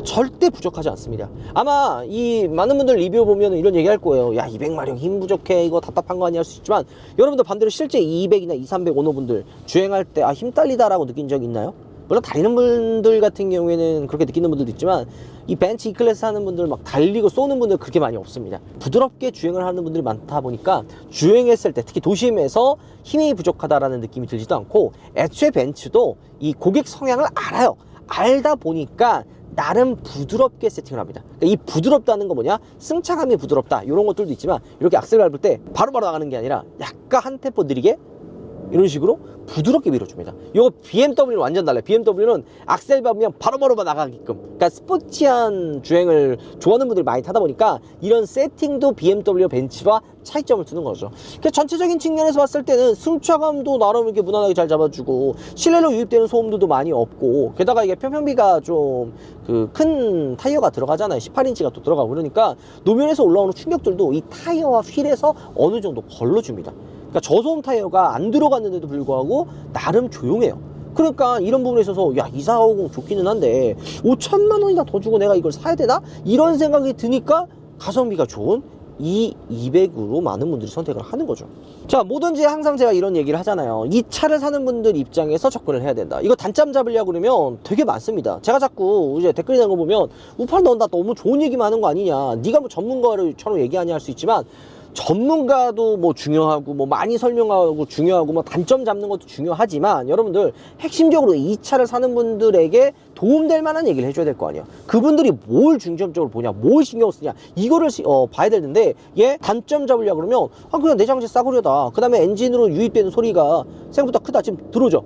절대 부족하지 않습니다. 아마 이 많은 분들 리뷰 보면 이런 얘기 할 거예요. 야, 200마력 힘 부족해, 이거 답답한 거 아니야 할 수 있지만, 여러분들 반대로 실제 200이나 2, 300 오너분들 주행할 때 아, 힘 딸리다 라고 느낀 적 있나요? 물론 달리는 분들 같은 경우에는 그렇게 느끼는 분들도 있지만, 이 벤츠 E클래스 하는 분들 막 달리고 쏘는 분들 그렇게 많이 없습니다. 부드럽게 주행을 하는 분들이 많다 보니까 주행했을 때 특히 도심에서 힘이 부족하다라는 느낌이 들지도 않고, 애초에 벤츠도 이 고객 성향을 알아요. 알다 보니까 나름 부드럽게 세팅을 합니다. 그러니까 이 부드럽다는 거 뭐냐, 승차감이 부드럽다 이런 것들도 있지만, 이렇게 악셀 밟을 때 바로바로 나가는 게 아니라 약간 한 템포 느리게 이런 식으로 부드럽게 밀어줍니다. 이거 BMW는 완전 달라요. BMW는 악셀 밟으면 바로바로 나가게끔, 그러니까 스포티한 주행을 좋아하는 분들이 많이 타다 보니까 이런 세팅도 BMW 벤츠와 차이점을 두는 거죠. 그러니까 전체적인 측면에서 봤을 때는 승차감도 나름 이렇게 무난하게 잘 잡아주고, 실내로 유입되는 소음도 많이 없고, 게다가 이게 편편비가 좀 그 큰 타이어가 들어가잖아요. 18인치가 또 들어가고, 그러니까 노면에서 올라오는 충격들도 이 타이어와 휠에서 어느 정도 걸러줍니다. 그러니까 저소음 타이어가 안 들어갔는데도 불구하고 나름 조용해요. 그러니까 이런 부분에 있어서 야, 2450 좋기는 한데 5천만 원이나 더 주고 내가 이걸 사야 되나? 이런 생각이 드니까 가성비가 좋은 이 200으로 많은 분들이 선택을 하는 거죠. 자, 뭐든지 항상 제가 이런 얘기를 하잖아요. 이 차를 사는 분들 입장에서 접근을 해야 된다. 이거 단점 잡으려고 그러면 되게 많습니다. 제가 자꾸 이제 댓글이 나는 거 보면 우팔 넌다 너무 좋은 얘기만 하는 거 아니냐, 네가 뭐 전문가처럼 얘기하냐 할 수 있지만, 전문가도 뭐 중요하고 뭐 많이 설명하고 중요하고 뭐 단점 잡는 것도 중요하지만, 여러분들 핵심적으로 이 차를 사는 분들에게 도움될 만한 얘기를 해줘야 될 거 아니에요. 그분들이 뭘 중점적으로 보냐, 뭘 신경 쓰냐, 이거를 봐야 되는데, 얘 단점 잡으려고 그러면 아, 그냥 내장재 싸구려다, 그 다음에 엔진으로 유입되는 소리가 생각보다 크다, 지금 들어오죠?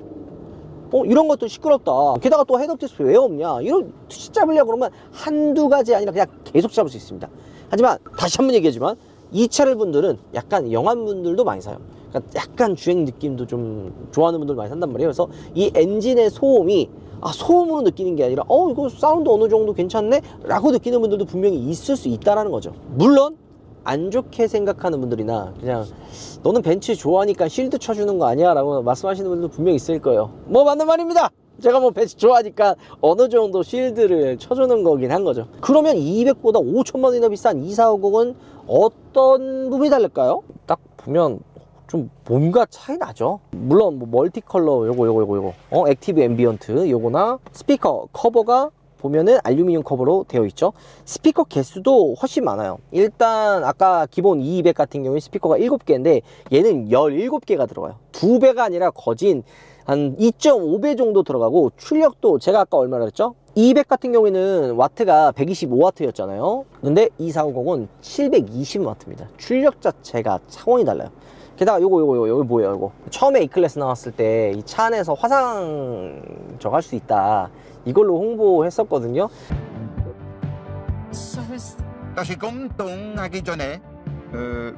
이런 것도 시끄럽다, 게다가 또 헤드업 디스플레이 왜 없냐, 이런 잡으려고 그러면 한두 가지 아니라 그냥 계속 잡을 수 있습니다. 하지만 다시 한번 얘기하지만, 이 차를 분들은 약간 영한 분들도 많이 사요. 그러니까 약간 주행 느낌도 좀 좋아하는 분들 많이 산단 말이에요. 그래서 이 엔진의 소음이 소음으로 느끼는 게 아니라 이거 사운드 어느 정도 괜찮네? 라고 느끼는 분들도 분명히 있을 수 있다는 거죠. 물론 안 좋게 생각하는 분들이나 그냥 너는 벤츠 좋아하니까 실드 쳐주는 거 아니야? 라고 말씀하시는 분들도 분명히 있을 거예요. 뭐 맞는 말입니다. 제가 뭐 벤츠 좋아하니까 어느 정도 실드를 쳐주는 거긴 한 거죠. 그러면 200보다 5천만 원이나 비싼 2450은 어떤 부분이 다를까요? 딱 보면 좀 뭔가 차이 나죠. 물론 뭐 멀티 컬러 요거 액티브 앰비언트 요거나 스피커 커버가 보면은 알루미늄 커버로 되어 있죠. 스피커 개수도 훨씬 많아요. 일단 아까 기본 200 같은 경우에 스피커가 7개인데 얘는 17개가 들어가요. 2배가 아니라 거진 한 2.5배 정도 들어가고, 출력도 제가 아까 얼마나 그랬죠? 200 같은 경우에는 와트가 125W였잖아요. 근데 2450은 720W입니다. 출력 자체가 차원이 달라요. 게다가 요거 뭐예요, 이거. 처음에 E클래스 나왔을 때 이 차 안에서 화상 저거 할 수 있다, 이걸로 홍보했었거든요. 다시 공통하기 전에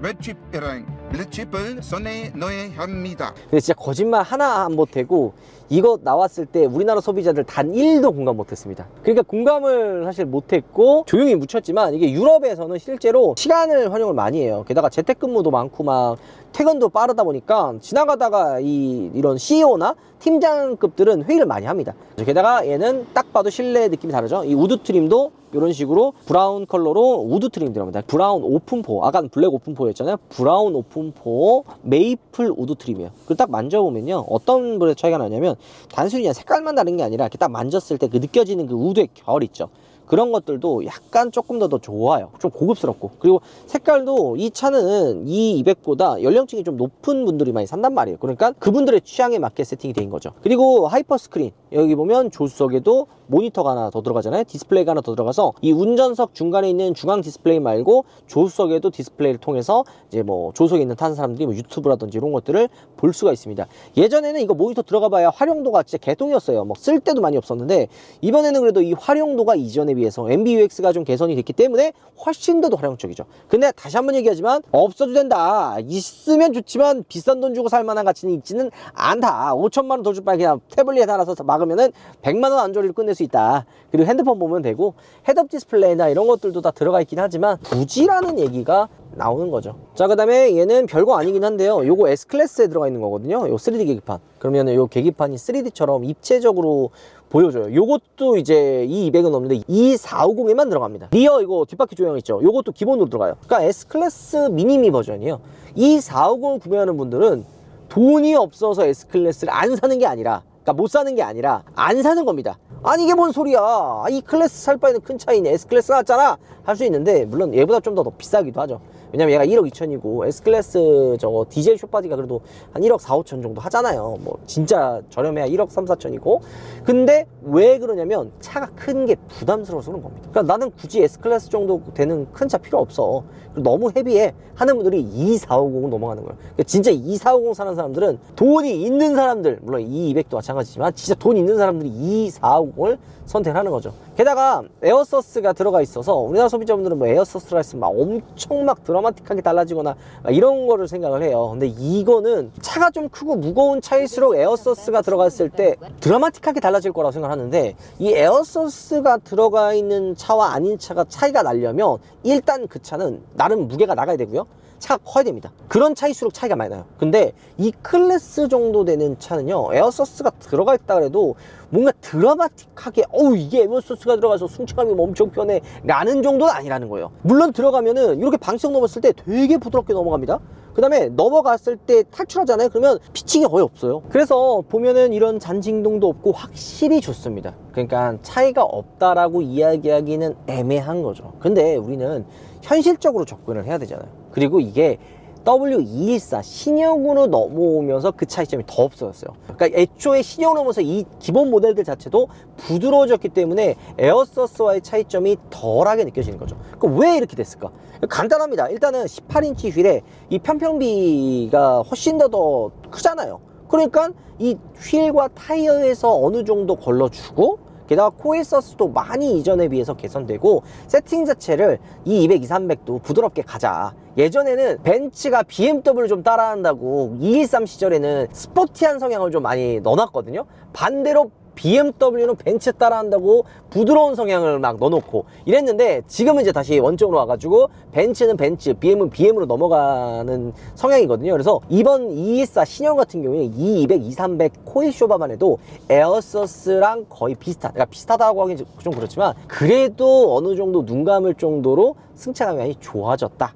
웹칩이랑 블루칩을 손에 넣어야 합니다. 근데 진짜 거짓말 하나 안 보태고, 이거 나왔을 때 우리나라 소비자들 단 1도 공감 못했습니다. 그러니까 공감을 사실 못했고 조용히 묻혔지만, 이게 유럽에서는 실제로 시간을 활용을 많이 해요. 게다가 재택근무도 많고 막 퇴근도 빠르다 보니까 지나가다가 이런 CEO나 팀장급들은 회의를 많이 합니다. 게다가 얘는 딱 봐도 실내 느낌이 다르죠. 이 우드 트림도 이런 식으로 브라운 컬러로 우드 트림 들어갑니다. 브라운 오픈포, 아까는 블랙 오픈포였잖아요. 브라운 오픈포 메이플 우드 트림이에요. 그리고 딱 만져보면요, 어떤 분의 차이가 나냐면, 단순히 그냥 색깔만 다른 게 아니라 이렇게 딱 만졌을 때 그 느껴지는 그 우드의 결 있죠. 그런 것들도 약간 조금 더 좋아요. 좀 고급스럽고, 그리고 색깔도 이 차는 이 200보다 연령층이 좀 높은 분들이 많이 산단 말이에요. 그러니까 그분들의 취향에 맞게 세팅이 된 거죠. 그리고 하이퍼 스크린, 여기 보면 조수석에도 모니터가 하나 더 들어가잖아요. 디스플레이가 하나 더 들어가서 이 운전석 중간에 있는 중앙 디스플레이 말고 조수석에도 디스플레이를 통해서 이제 뭐 조수석에 있는 타는 사람들이 뭐 유튜브라든지 이런 것들을 볼 수가 있습니다. 예전에는 이거 모니터 들어가 봐야 활용도가 진짜 개똥이었어요. 뭐 쓸 때도 많이 없었는데, 이번에는 그래도 이 활용도가 이전에 비해서 MBUX가 좀 개선이 됐기 때문에 훨씬 더 활용적이죠. 근데 다시 한번 얘기하지만 없어도 된다, 있으면 좋지만 비싼 돈 주고 살 만한 가치는 있지는 않다. 5천만 원 더 줄 바에 그냥 태블릿 하나 사서 막으면은 100만 원 안조리를 끝낼 수 수 있다. 그리고 핸드폰 보면 되고 헤드업 디스플레이나 이런 것들도 다 들어가 있긴 하지만 굳이라는 얘기가 나오는 거죠. 자, 그 다음에 얘는 별거 아니긴 한데요, 요거 S클래스에 들어가 있는 거거든요. 요 3D 계기판. 그러면 요 계기판이 3D처럼 입체적으로 보여줘요. 요것도 이제 E200은 없는데 E450에만 들어갑니다. 리어 이거 뒷바퀴 조형 있죠, 요것도 기본으로 들어가요. 그러니까 S클래스 미니미 버전이에요. E450을 구매하는 분들은 돈이 없어서 S클래스를 안 사는 게 아니라, 그러니까 못 사는 게 아니라 안 사는 겁니다. 아니 이게 뭔 소리야, 이 클래스 살 바에는 큰 차이네, S클래스 나왔잖아 할 수 있는데, 물론 얘보다 좀 더 비싸기도 하죠. 왜냐면 얘가 1억 2천이고 S클래스 저거 디젤 쇼바디가 그래도 한 1억 4, 5천 정도 하잖아요. 뭐 진짜 저렴해야 1억 3, 4천이고. 근데 왜 그러냐면 차가 큰 게 부담스러워서 그런 겁니다. 그러니까 나는 굳이 S클래스 정도 되는 큰 차 필요 없어, 너무 헤비해 하는 분들이 2450 넘어가는 거예요. 그러니까 진짜 2450 사는 사람들은, 돈이 있는 사람들, 물론 E200도 마찬가지지만 진짜 돈 있는 사람들이 2450을 선택하는 거죠. 게다가 에어서스가 들어가 있어서 우리나라 소비자분들은 뭐 에어서스라 했으면 막 엄청 막 드라마틱하게 달라지거나 이런 거를 생각을 해요. 근데 이거는 차가 좀 크고 무거운 차일수록 에어서스가 들어갔을 때 드라마틱하게 달라질 거라고 생각하는데, 이 에어서스가 들어가 있는 차와 아닌 차가 차이가 나려면 일단 그 차는 나름 무게가 나가야 되고요, 차가 커야 됩니다. 그런 차일수록 차이가 많이 나요. 근데 이 클래스 정도 되는 차는요, 에어서스가 들어가 있다 그래도 뭔가 드라마틱하게 이게 에어서스가 들어가서 승차감이 엄청 편해 라는 정도는 아니라는 거예요. 물론 들어가면은 이렇게 방지턱 넘었을 때 되게 부드럽게 넘어갑니다. 그 다음에 넘어갔을 때 탈출하잖아요. 그러면 피칭이 거의 없어요. 그래서 보면은 이런 잔진동도 없고 확실히 좋습니다. 그러니까 차이가 없다라고 이야기하기는 애매한 거죠. 근데 우리는 현실적으로 접근을 해야 되잖아요. 그리고 이게 W214 신형으로 넘어오면서 그 차이점이 더 없어졌어요. 그러니까 애초에 신형으로 넘어서 이 기본 모델들 자체도 부드러워졌기 때문에 에어서스와의 차이점이 덜하게 느껴지는 거죠. 그럼 왜 이렇게 됐을까? 간단합니다. 일단은 18인치 휠에 이 편평비가 훨씬 더 크잖아요. 그러니까 이 휠과 타이어에서 어느 정도 걸러주고, 게다가 코일 서스도 많이 이전에 비해서 개선되고, 세팅 자체를 이 200, 2, 300도 부드럽게 가자. 예전에는 벤츠가 BMW를 좀 따라한다고 213 시절에는 스포티한 성향을 좀 많이 넣어놨거든요. 반대로 BMW는 벤츠 따라한다고 부드러운 성향을 막 넣어놓고 이랬는데, 지금은 이제 다시 원점으로 와가지고 벤츠는 벤츠, BM은 BM으로 넘어가는 성향이거든요. 그래서 이번 224 신형 같은 경우에 200, 2, 300 코일 쇼바만 해도 에어서스랑 거의 비슷한, 그러니까 비슷하다고 하긴 좀 그렇지만 그래도 어느 정도 눈 감을 정도로 승차감이 많이 좋아졌다,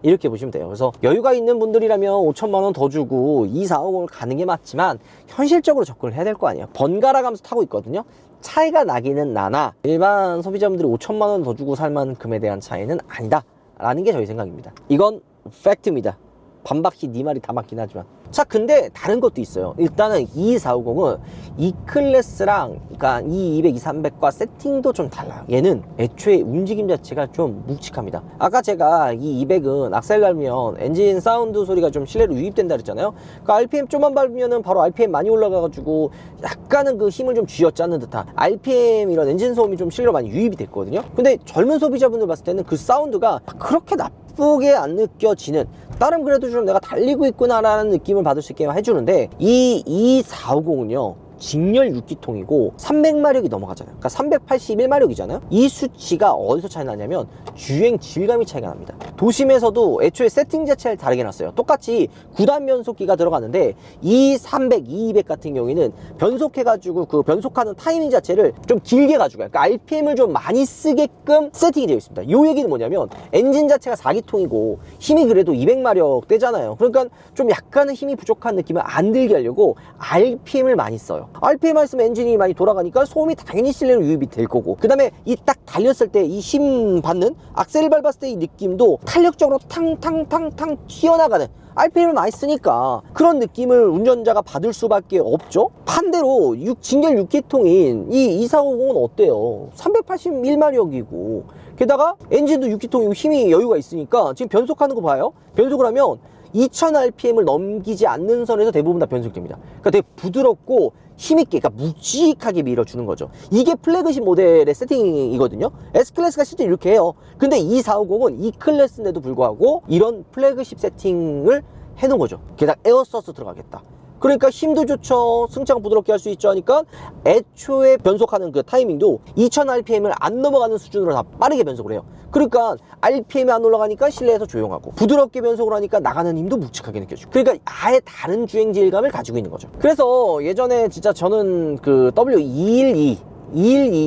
이렇게 보시면 돼요. 그래서 여유가 있는 분들이라면 5천만 원 더 주고 2450을 가는 게 맞지만 현실적으로 접근을 해야 될 거 아니에요. 번갈아 가면서 타고 있거든요. 차이가 나기는 나나 일반 소비자분들이 5천만 원 더 주고 살 만큼에 대한 차이는 아니다 라는 게 저희 생각입니다. 이건 팩트입니다. 반바퀴 네 말이 다 맞긴 하지만. 자, 근데 다른 것도 있어요. 일단은 2450은 이 클래스랑, 그러니까 이 200, 2, 300과 세팅도 좀 달라요. 얘는 애초에 움직임 자체가 좀 묵직합니다. 아까 제가 이 200은 악셀 밟으면 엔진 사운드 소리가 좀 실내로 유입된다 그랬잖아요. 그러니까 RPM 좀만 밟으면은 바로 RPM 많이 올라가가지고 약간은 그 힘을 좀 쥐어짜는 듯한 RPM 이런 엔진 소음이 좀 실내로 많이 유입이 됐거든요. 근데 젊은 소비자분들 봤을 때는 그 사운드가 그렇게 나쁘게 안 느껴지는, 나름 그래도 좀 내가 달리고 있구나 라는 느낌을 받을 수 있게 해주는데, 이 2450은요 직렬 6기통이고 300마력이 넘어가잖아요. 그러니까 381마력이잖아요. 이 수치가 어디서 차이 나냐면 주행 질감이 차이가 납니다. 도심에서도 애초에 세팅 자체를 다르게 놨어요. 똑같이 9단 변속기가 들어가는데 이 300, 200 같은 경우에는 변속해가지고 그 변속하는 타이밍 자체를 좀 길게 가지고, 그러니까 RPM을 좀 많이 쓰게끔 세팅이 되어 있습니다. 이 얘기는 뭐냐면 엔진 자체가 4기통이고 힘이 그래도 200마력 대잖아요. 그러니까 좀 약간은 힘이 부족한 느낌을 안 들게 하려고 RPM을 많이 써요. RPM만 쓰면 엔진이 많이 돌아가니까 소음이 당연히 실내로 유입이 될 거고, 그 다음에 이 딱 달렸을 때 이 힘 받는 악셀을 밟았을 때 이 느낌도 탄력적으로 탕탕탕탕 튀어나가는, RPM을 많이 쓰니까 그런 느낌을 운전자가 받을 수밖에 없죠. 반대로 직렬 6기통인 이 2450은 어때요? 381마력이고 게다가 엔진도 6기통이고 힘이 여유가 있으니까 지금 변속하는 거 봐요. 변속을 하면 2000rpm을 넘기지 않는 선에서 대부분 다 변속됩니다. 그러니까 되게 부드럽고 힘있게, 그러니까 묵직하게 밀어주는 거죠. 이게 플래그십 모델의 세팅이거든요. S클래스가 실제 이렇게 해요. 근데 2450은 이 클래스인데도 불구하고 이런 플래그십 세팅을 해놓은 거죠. 게다가 에어서스 들어가겠다. 그러니까 힘도 좋죠. 승차가 부드럽게 할 수 있죠 하니까 애초에 변속하는 그 타이밍도 2000rpm을 안 넘어가는 수준으로 다 빠르게 변속을 해요. 그러니까 RPM이 안 올라가니까 실내에서 조용하고 부드럽게 변속을 하니까 나가는 힘도 묵직하게 느껴지고, 그러니까 아예 다른 주행 질감을 가지고 있는 거죠. 그래서 예전에 진짜 저는 그 W212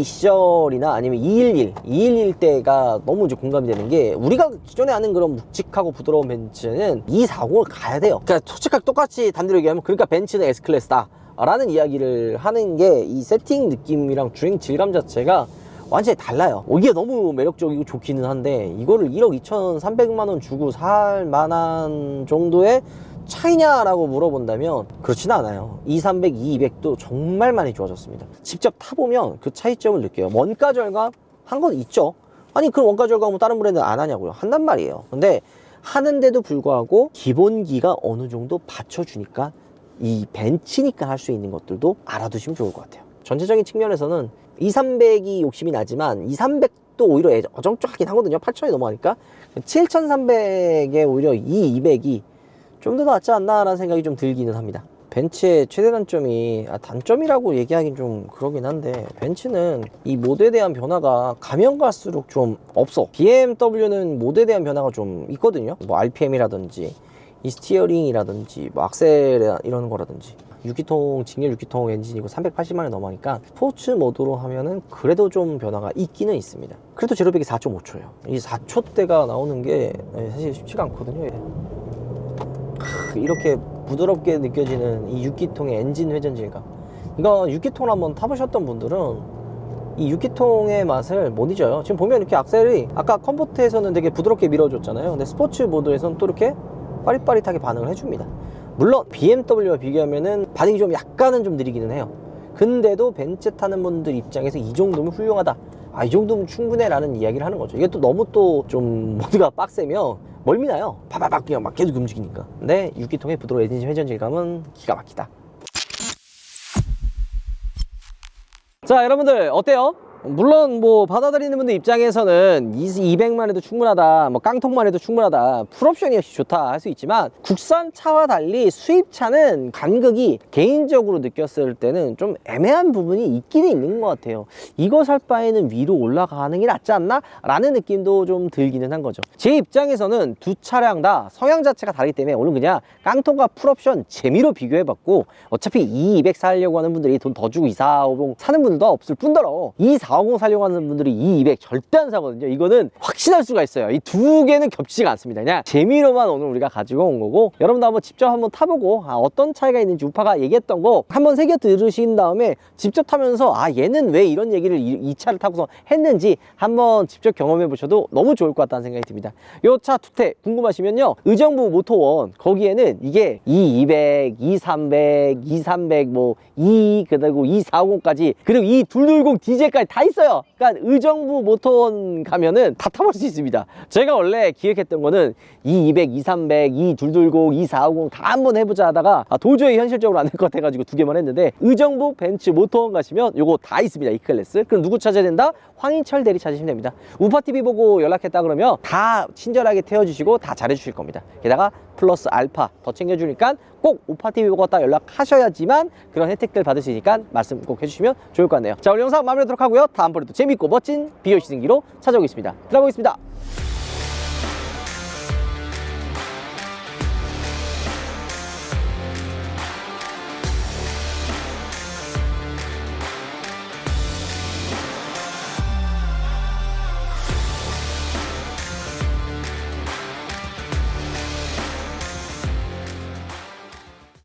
시절이나 아니면 211 때가 너무 이제 공감이 되는 게, 우리가 기존에 아는 그런 묵직하고 부드러운 벤츠는 240을 가야 돼요. 그러니까 솔직하게 똑같이 단대로 얘기하면, 그러니까 벤츠는 S클래스다 라는 이야기를 하는 게, 이 세팅 느낌이랑 주행 질감 자체가 완전히 달라요. 이게 너무 매력적이고 좋기는 한데, 이거를 1억 2,300만원 주고 살 만한 정도의 차이냐라고 물어본다면 그렇지는 않아요. 2300, 2200도 정말 많이 좋아졌습니다. 직접 타보면 그 차이점을 느껴요. 원가 절감 한 건 있죠. 아니 그럼 원가 절감은 다른 브랜드는 안 하냐고요. 한단 말이에요. 근데 하는데도 불구하고 기본기가 어느 정도 받쳐주니까, 이 벤츠니까 할 수 있는 것들도 알아두시면 좋을 것 같아요. 전체적인 측면에서는 2300이 욕심이 나지만 2300도 오히려 어정쩡하긴 하거든요. 8000이 넘어가니까 7300에 오히려 2200이 좀 더 낫지 않나 라는 생각이 좀 들기는 합니다. 벤츠의 최대 단점이, 단점이라고 얘기하긴 좀 그러긴 한데, 벤츠는 이 모드에 대한 변화가 가면 갈수록 좀 없어. BMW는 모드에 대한 변화가 좀 있거든요. 뭐 RPM이라든지 이 스티어링이라든지 뭐 악셀 이런 거라든지. 6기통, 직렬 6기통 엔진이고 380만원 넘어가니까 스포츠 모드로 하면은 그래도 좀 변화가 있기는 있습니다. 그래도 제로백이 4.5초예요. 이 4초대가 나오는 게 사실 쉽지가 않거든요. 이렇게 부드럽게 느껴지는 이 6기통의 엔진 회전 질감, 이거 6기통을 한번 타보셨던 분들은 이 6기통의 맛을 못 잊어요. 지금 보면 이렇게 악셀이 아까 컴포트에서는 되게 부드럽게 밀어줬잖아요. 근데 스포츠 모드에서는 또 이렇게 빠릿빠릿하게 반응을 해줍니다. 물론 BMW와 비교하면은 반응이 좀 약간은 좀 느리기는 해요. 근데도 벤츠 타는 분들 입장에서 이 정도면 훌륭하다, 이 정도면 충분해 라는 이야기를 하는 거죠. 이게 또 너무 또 좀 모드가 빡세면 멀미나요. 파바박 그냥 막 계속 움직이니까. 근데 6기통의 부드러운 엔진 회전 질감은 기가 막히다. 자, 여러분들 어때요? 물론 뭐 받아들이는 분들 입장에서는 200만 해도 충분하다, 뭐 깡통만 해도 충분하다, 풀옵션이 역시 좋다 할 수 있지만, 국산 차와 달리 수입차는 간극이 개인적으로 느꼈을 때는 좀 애매한 부분이 있기는 있는 것 같아요. 이거 살 바에는 위로 올라가는 게 낫지 않나? 라는 느낌도 좀 들기는 한 거죠. 제 입장에서는 두 차량 다 성향 자체가 다르기 때문에 오늘 그냥 깡통과 풀옵션 재미로 비교해봤고, 어차피 200 사려고 하는 분들이 돈 더 주고 240 사는 분들도 없을 뿐더러 240 사려고 하는 분들이 200 절대 안 사거든요. 이거는 확신할 수가 있어요. 이 두 개는 겹치지가 않습니다. 그냥 재미로만 오늘 우리가 가지고 온 거고, 여러분도 한번 직접 한번 타보고 어떤 차이가 있는지 우파가 얘기했던 거 한번 새겨 들으신 다음에 직접 타면서 얘는 왜 이런 얘기를 이 차를 타고서 했는지 한번 직접 경험해 보셔도 너무 좋을 것 같다는 생각이 듭니다. 이 차 두태 궁금하시면요, 의정부 모토원 거기에는 이게 2200, 2300, 2300 뭐 그리고 240까지, 그리고 220 디젤까지 다 있어요. 그러니까 의정부 모터원 가면은 다 타볼 수 있습니다. 제가 원래 기획했던 거는 200, 2300, 220, 240 다 한번 해보자 하다가 도저히 현실적으로 안 될 것 같아가지고 두 개만 했는데, 의정부 벤츠 모터원 가시면 요거 다 있습니다. E클래스. 그럼 누구 찾아야 된다? 황인철 대리 찾으시면 됩니다. 우파TV 보고 연락했다 그러면 다 친절하게 태워주시고 다 잘해주실 겁니다. 게다가 플러스 알파 더 챙겨주니까 꼭 우파TV 보고 딱 연락하셔야지만 그런 혜택들 받을 수 있으니까 말씀 꼭 해주시면 좋을 것 같네요. 자, 오늘 영상 마무리하도록 하고요. 다음번에도 재밌고 멋진 비교 시승기로 찾아오겠습니다. 들어보겠습니다.